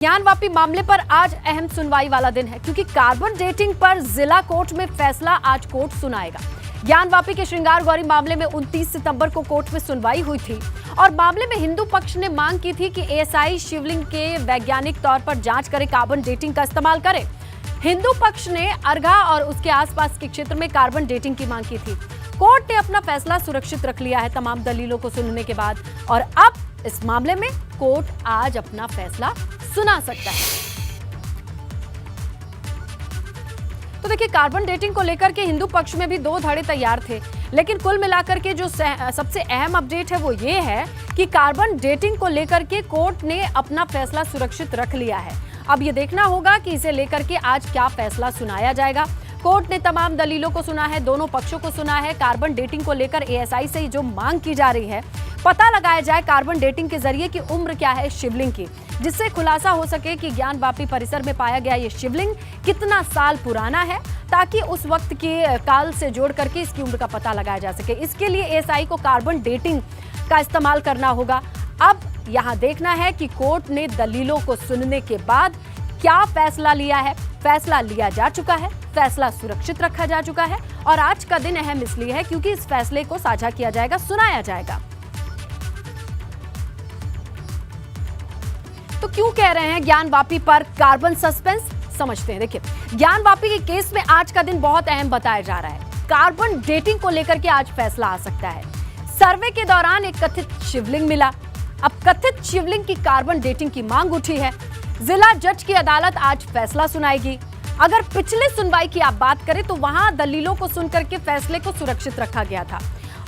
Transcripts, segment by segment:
ज्ञानवापी मामले पर आज अहम सुनवाई वाला दिन है क्योंकि कार्बन डेटिंग पर जिला कोर्ट में फैसला आज कोर्ट सुनाएगा। ज्ञानवापी के श्रृंगार गौरी मामले में 29 सितंबर को कोर्ट में सुनवाई हुई थी और मामले में हिंदू पक्ष ने मांग की थी कि एएसआई शिवलिंग के वैज्ञानिक तौर पर जांच करे, कार्बन डेटिंग का इस्तेमाल करे। हिंदू पक्ष ने अर्घा और उसके आसपास के क्षेत्र में कार्बन डेटिंग की मांग की थी। कोर्ट ने अपना फैसला सुरक्षित रख लिया है तमाम दलीलों को सुनने के बाद और अब इस मामले में कोर्ट आज अपना फैसला सुना सकता है। तो देखिए, कार्बन डेटिंग को लेकर के हिंदू पक्ष में भी दो धड़े तैयार थे, लेकिन कुल मिलाकर के जो सबसे अहम अपडेट है वो ये है कि कार्बन डेटिंग को लेकर के कोर्ट ने अपना फैसला सुरक्षित रख लिया है। अब ये देखना होगा कि इसे लेकर के आज क्या फैसला सुनाया जाएगा। कोर्ट ने तमाम दलीलों को सुना है, दोनों पक्षों को सुना है। कार्बन डेटिंग को लेकर एएसआई से जो मांग की जा रही है, पता लगाया जाए कार्बन डेटिंग के जरिए की उम्र क्या है शिवलिंग की, जिससे खुलासा हो सके कि ज्ञानवापी परिसर में पाया गया ये शिवलिंग कितना साल पुराना है, ताकि उस वक्त के काल से जोड़ करके इसकी उम्र का पता लगाया जा सके। इसके लिए एएसआई को कार्बन डेटिंग का इस्तेमाल करना होगा। अब यहाँ देखना है कि कोर्ट ने दलीलों को सुनने के बाद क्या फैसला लिया है। फैसला लिया जा चुका है, फैसला सुरक्षित रखा जा चुका है और आज का दिन अहम इसलिए है क्योंकि इस फैसले को साझा किया जाएगा, सुनाया जाएगा। तो क्यों कह रहे हैं ज्ञानवापी पर कार्बन सस्पेंस, समझते हैं। देखिए, ज्ञानवापी के केस में आज का दिन बहुत अहम बताया जा रहा है। कार्बन डेटिंग को लेकर के आज फैसला आ सकता है। सर्वे के दौरान एक कथित शिवलिंग मिला। अब कथित शिवलिंग की कार्बन डेटिंग की मांग उठी है। जिला जज की अदालत आज फैसला सुनाएगी। अगर पिछले सुनवाई की आप बात करें तो वहां दलीलों को सुनकर के फैसले को सुरक्षित रखा गया था।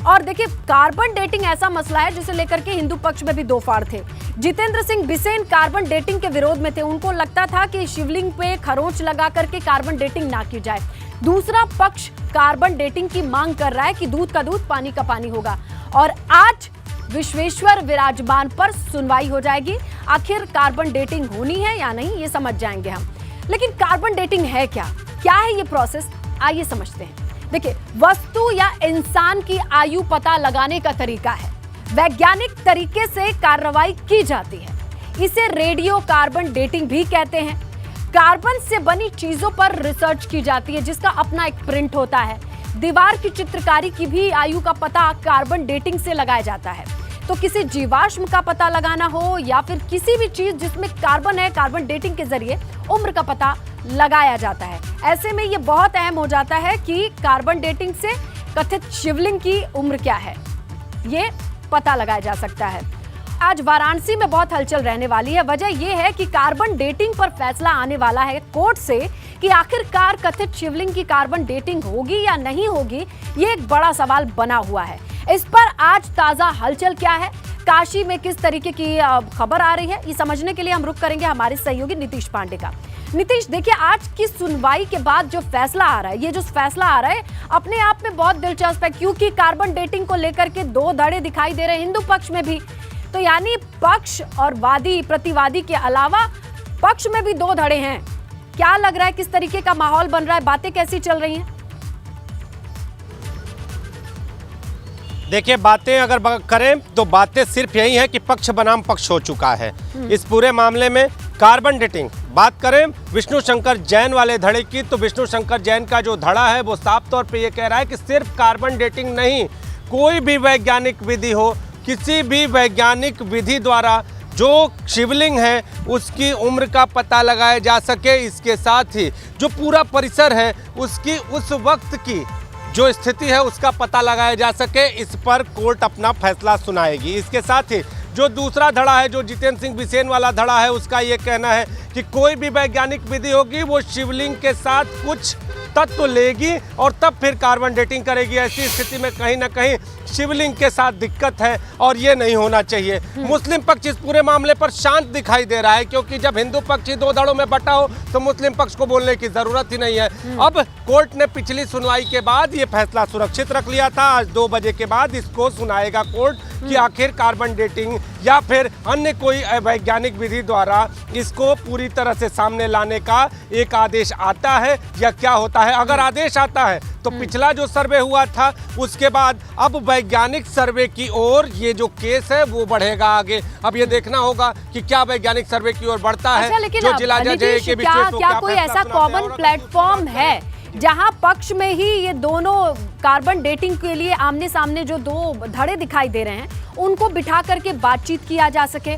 और देखिए, कार्बन डेटिंग ऐसा मसला है जिसे लेकर के हिंदू पक्ष में भी दो फाड़ थे। जितेंद्र सिंह बिसेन कार्बन डेटिंग के विरोध में थे। उनको लगता था कि शिवलिंग पे खरोंच लगा करके कार्बन डेटिंग ना की जाए। दूसरा पक्ष कार्बन डेटिंग की मांग कर रहा है कि दूध का दूध, पानी का पानी होगा। और आज विश्वेश्वर विराजमान पर सुनवाई हो जाएगी। आखिर कार्बन डेटिंग होनी है या नहीं, ये समझ जाएंगे हम। लेकिन कार्बन डेटिंग है क्या है ये प्रोसेस, आइए समझते हैं। देखिए, वस्तु या इंसान की आयु पता लगाने का तरीका है। वैज्ञानिक तरीके से कार्रवाई की जाती है। इसे रेडियो कार्बन डेटिंग भी कहते हैं। कार्बन से बनी चीजों पर रिसर्च की जाती है जिसका अपना एक प्रिंट होता है। दीवार की चित्रकारी की भी आयु का पता कार्बन डेटिंग से लगाया जाता है। तो किसी जीवाश्म का पता लगाना हो या फिर किसी भी चीज जिसमें कार्बन है, कार्बन डेटिंग के जरिए उम्र का पता लगाया जाता है। ऐसे में ये बहुत अहम हो जाता है कि कार्बन डेटिंग से कथित शिवलिंग की उम्र क्या है, ये पता लगाया जा सकता है। आज वाराणसी में बहुत हलचल रहने वाली है। वजह यह है कि कार्बन डेटिंग पर फैसला आने वाला है कोर्ट से कि आखिरकार कथित शिवलिंग की कार्बन डेटिंग होगी या नहीं होगी, ये एक बड़ा सवाल बना हुआ है। इस पर आज ताजा हलचल क्या है, काशी में किस तरीके की खबर आ रही है, ये समझने के लिए हम रुख करेंगे हमारे सहयोगी नीतीश पांडे का। नीतीश, देखिए, आज की सुनवाई के बाद जो फैसला आ रहा है, ये जो फैसला आ रहा है अपने आप में बहुत दिलचस्प है क्योंकि कार्बन डेटिंग को लेकर के दो धड़े दिखाई दे रहे हैं हिंदू पक्ष में भी। तो यानी पक्ष और वादी प्रतिवादी के अलावा पक्ष में भी दो धड़े हैं। क्या लग रहा है, किस तरीके का माहौल बन रहा है, बातें कैसी चल रही हैं? देखिए, बातें अगर करें तो बातें सिर्फ यही है कि पक्ष बनाम पक्ष हो चुका है इस पूरे मामले में। कार्बन डेटिंग बात करें विष्णु शंकर जैन वाले धड़े की, तो विष्णु शंकर जैन का जो धड़ा है वो साफ तौर पे ये कह रहा है कि सिर्फ कार्बन डेटिंग नहीं, कोई भी वैज्ञानिक विधि हो, किसी भी वैज्ञानिक विधि द्वारा जो शिवलिंग है उसकी उम्र का पता लगाया जा सके। इसके साथ ही जो पूरा परिसर है उसकी उस वक्त की जो स्थिति है उसका पता लगाया जा सके, इस पर कोर्ट अपना फैसला सुनाएगी। इसके साथ ही जो दूसरा धड़ा है, जो जितेंद्र सिंह बिसेन वाला धड़ा है, उसका ये कहना है कि कोई भी वैज्ञानिक विधि होगी वो शिवलिंग के साथ कुछ तत्व लेगी और तब फिर कार्बन डेटिंग करेगी। ऐसी स्थिति में कहीं ना कहीं शिवलिंग के साथ दिक्कत है और ये नहीं होना चाहिए। मुस्लिम पक्ष इस पूरे मामले पर शांत दिखाई दे रहा है क्योंकि जब हिंदू पक्ष ही दो धड़ों में बटा हो तो मुस्लिम पक्ष को बोलने की जरूरत ही नहीं है। अब कोर्ट ने पिछली सुनवाई के बाद ये फैसला सुरक्षित रख लिया था। आज 2 बजे के बाद इसको सुनाएगा कोर्ट कि आखिर कार्बन डेटिंग या फिर अन्य कोई वैज्ञानिक विधि द्वारा इसको पूरी तरह से सामने लाने का एक आदेश आता है या क्या होता है। अगर आदेश आता है तो पिछला जो सर्वे हुआ था उसके बाद अब वैज्ञानिक सर्वे की ओर ये जो केस है वो बढ़ेगा आगे। अब ये देखना होगा कि क्या वैज्ञानिक सर्वे की ओर बढ़ता है। अच्छा, लेकिन जो जिला जज है के क्या कोई ऐसा कॉमन प्लेटफॉर्म है जहां पक्ष में ही ये दोनों कार्बन डेटिंग के लिए आमने सामने जो दो धड़े दिखाई दे रहे हैं उनको बिठा करके बातचीत किया जा सके?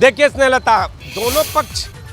देखिए स्नेहलता, दोनों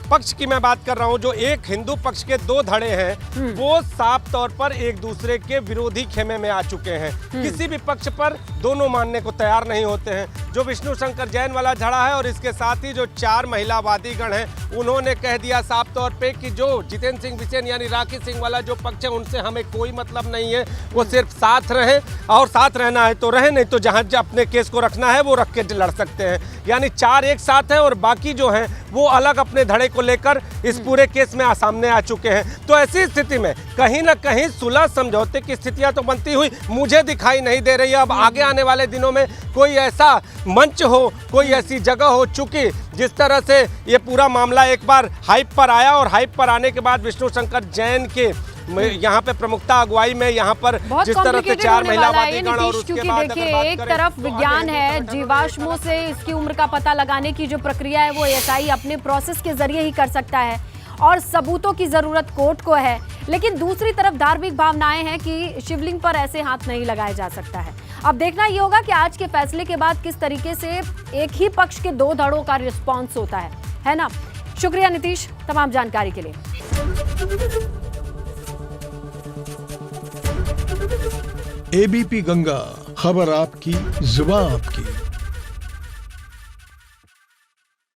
पक्ष की मैं बात कर रहा हूं। जो एक हिंदू पक्ष के दो धड़े हैं वो साफ तौर पर एक दूसरे के विरोधी खेमे में आ चुके हैं। किसी भी पक्ष पर दोनों मानने को तैयार नहीं होते हैं। जो विष्णु शंकर जैन वाला धड़ा है और इसके साथ ही जो 4 महिलावादीगण हैं उन्होंने कह दिया साफ तौर पे कि जो जितेंद्र सिंह बिसेन यानी राखी सिंह वाला जो पक्ष है उनसे हमें कोई मतलब नहीं है, वो सिर्फ साथ रहें और साथ रहना है तो रहे, नहीं तो जहां अपने केस को रखना है वो रख के लड़ सकते हैं। यानी 4 एक साथ हैं और बाकी जो हैं वो अलग अपने धड़े को लेकर इस पूरे केस में सामने आ चुके हैं। तो ऐसी स्थिति में कहीं ना कहीं सुलह समझौते की स्थितियां तो बनती हुई मुझे दिखाई नहीं दे रही है। अब आगे आने वाले दिनों में कोई ऐसा मंच हो, कोई ऐसी जगह हो, चूंकि जिस तरह से ये पूरा मामला एक बार हाइप पर आया और हाइप पर आने के बाद विष्णु शंकर जैन के यहाँ पे प्रमुखता अगुवाई में यहाँ पर जिस तरह से 4 महिलावादीगण और उसके बाद देखिए एक तरफ विज्ञान है, जीवाश्मों से इसकी उम्र का पता लगाने की जो प्रक्रिया है वो एएसआई अपने प्रोसेस के जरिए ही कर सकता है और सबूतों की जरूरत कोर्ट को है। लेकिन दूसरी तरफ धार्मिक भावनाएं हैं कि शिवलिंग पर ऐसे हाथ नहीं लगाया जा सकता है। अब देखना ये होगा कि आज के फैसले के बाद किस तरीके से एक ही पक्ष के दो धड़ों का रिस्पॉन्स होता है ना। शुक्रिया नीतीश तमाम जानकारी के लिए। एबीपी गंगा, खबर आपकी, जुबान आपकी।